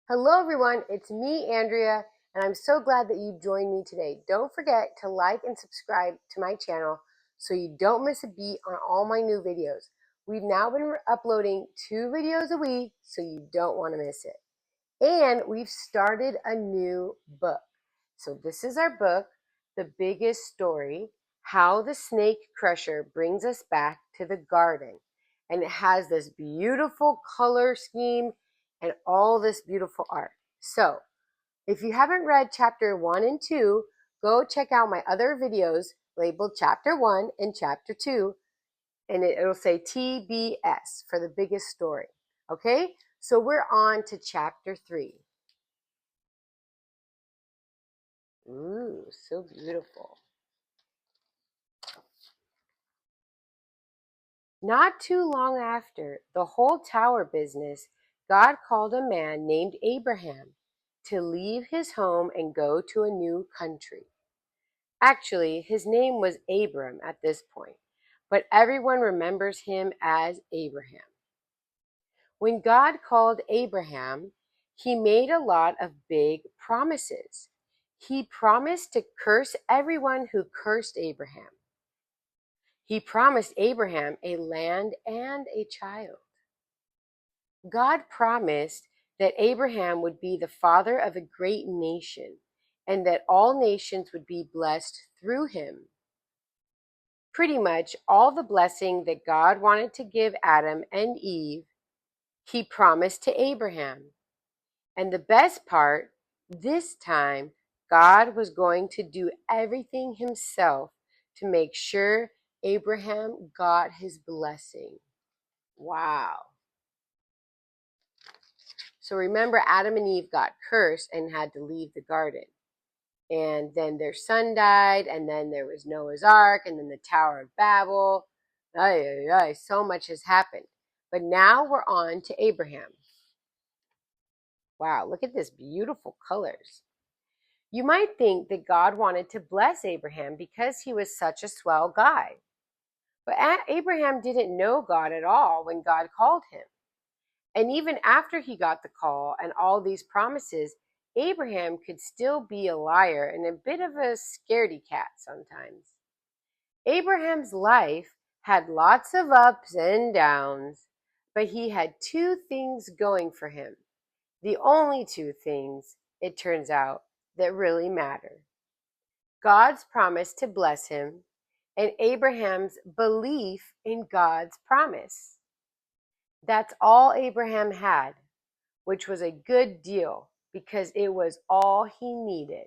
Hello everyone, it's me, Andrea, and I'm so glad that you joined me today. Don't forget to like and subscribe to my channel so you don't miss a beat on all my new videos. We've now been uploading 2 videos a week, so you don't want to miss it. And we've started a new book. So this is our book, The Biggest Story, How the Snake Crusher Brings Us Back to the Garden. And it has this beautiful color scheme and all this beautiful art. So if you haven't read chapter 1 and 2, go check out my other videos labeled chapter 1 and chapter 2, and it'll say TBS for the biggest story. Okay, so we're on to chapter 3. Ooh, so beautiful. Not too long after the whole tower business, God called a man named Abraham to leave his home and go to a new country. Actually, his name was Abram at this point, but everyone remembers him as Abraham. When God called Abraham, he made a lot of big promises. He promised to curse everyone who cursed Abraham. He promised Abraham a land and a child. God promised that Abraham would be the father of a great nation and that all nations would be blessed through him. Pretty much all the blessing that God wanted to give Adam and Eve, he promised to Abraham. And the best part, this time, God was going to do everything himself to make sure Abraham got his blessing. Wow. So remember, Adam and Eve got cursed and had to leave the garden. And then their son died, and then there was Noah's Ark, and then the Tower of Babel. Ay, ay, ay, so much has happened. But now we're on to Abraham. Wow, look at this beautiful colors. You might think that God wanted to bless Abraham because he was such a swell guy. But Abraham didn't know God at all when God called him. And even after he got the call and all these promises, Abraham could still be a liar and a bit of a scaredy cat sometimes. Abraham's life had lots of ups and downs, but he had 2 things going for him. The only 2 things, it turns out, that really matter. God's promise to bless him and Abraham's belief in God's promise. That's all Abraham had, which was a good deal because it was all he needed.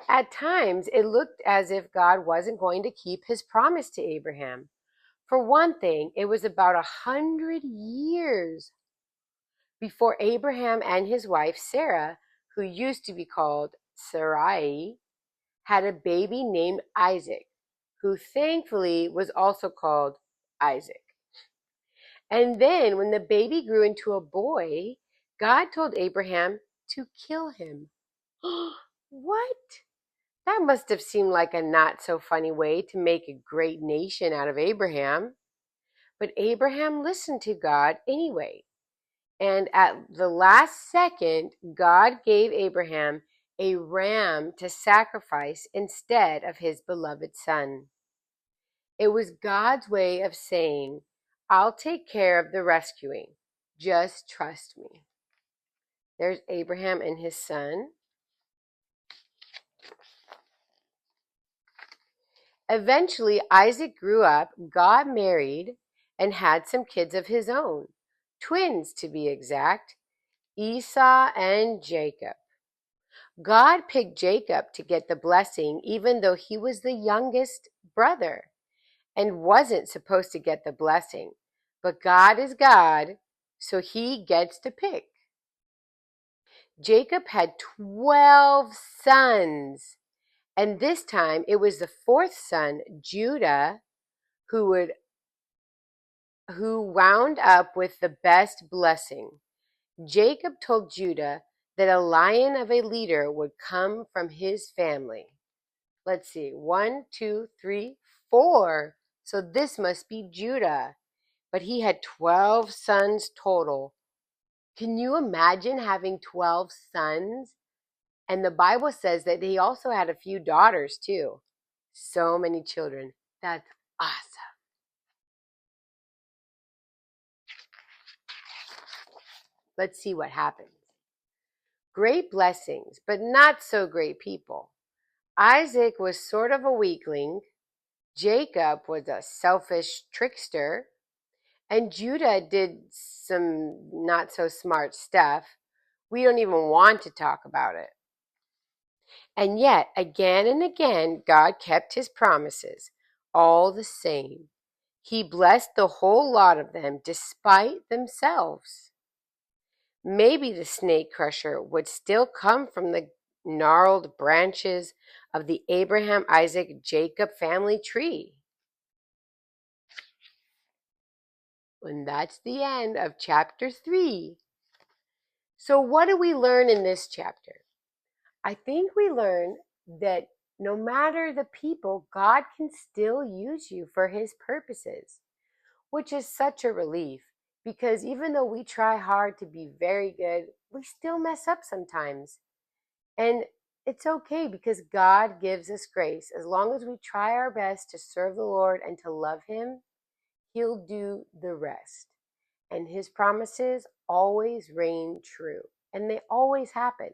At times, it looked as if God wasn't going to keep his promise to Abraham. For one thing, it was about 100 years before Abraham and his wife Sarah, who used to be called Sarai, had a baby named Isaac, who thankfully was also called Isaac. And then when the baby grew into a boy, God told Abraham to kill him. What? That must have seemed like a not so funny way to make a great nation out of Abraham. But Abraham listened to God anyway. And at the last second, God gave Abraham a ram to sacrifice instead of his beloved son. It was God's way of saying, I'll take care of the rescuing. Just trust me. There's Abraham and his son. Eventually, Isaac grew up, got married, and had some kids of his own. Twins, to be exact, Esau and Jacob. God picked Jacob to get the blessing even though he was the youngest brother and wasn't supposed to get the blessing. But God is God, so he gets to pick. Jacob had 12 sons, and this time it was the fourth son, Judah, who wound up with the best blessing. Jacob told Judah that a lion of a leader would come from his family. Let's see, 1, 2, 3, 4. So this must be Judah. But he had 12 sons total. Can you imagine having 12 sons? And the Bible says that he also had a few daughters too. So many children. That's awesome. Let's see what happens. Great blessings, but not so great people. Isaac was sort of a weakling. Jacob was a selfish trickster. And Judah did some not so smart stuff. We don't even want to talk about it. And yet, again and again, God kept his promises all the same. He blessed the whole lot of them despite themselves. Maybe the snake crusher would still come from the gnarled branches of the Abraham, Isaac, Jacob family tree. And that's the end of chapter 3. So what do we learn in this chapter? I think we learn that no matter the people, God can still use you for his purposes, which is such a relief because even though we try hard to be very good, we still mess up sometimes. And it's okay because God gives us grace. As long as we try our best to serve the Lord and to love him, he'll do the rest. And his promises always reign true, and they always happen.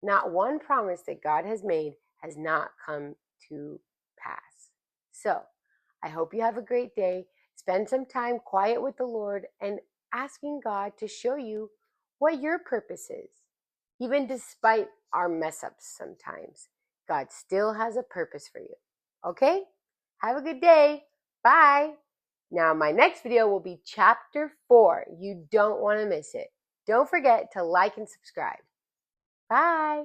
Not one promise that God has made has not come to pass. So, I hope you have a great day. Spend some time quiet with the Lord and asking God to show you what your purpose is. Even despite our mess ups sometimes, God still has a purpose for you. Okay? Have a good day. Bye. Now, my next video will be chapter 4. You don't want to miss it. Don't forget to like and subscribe. Bye.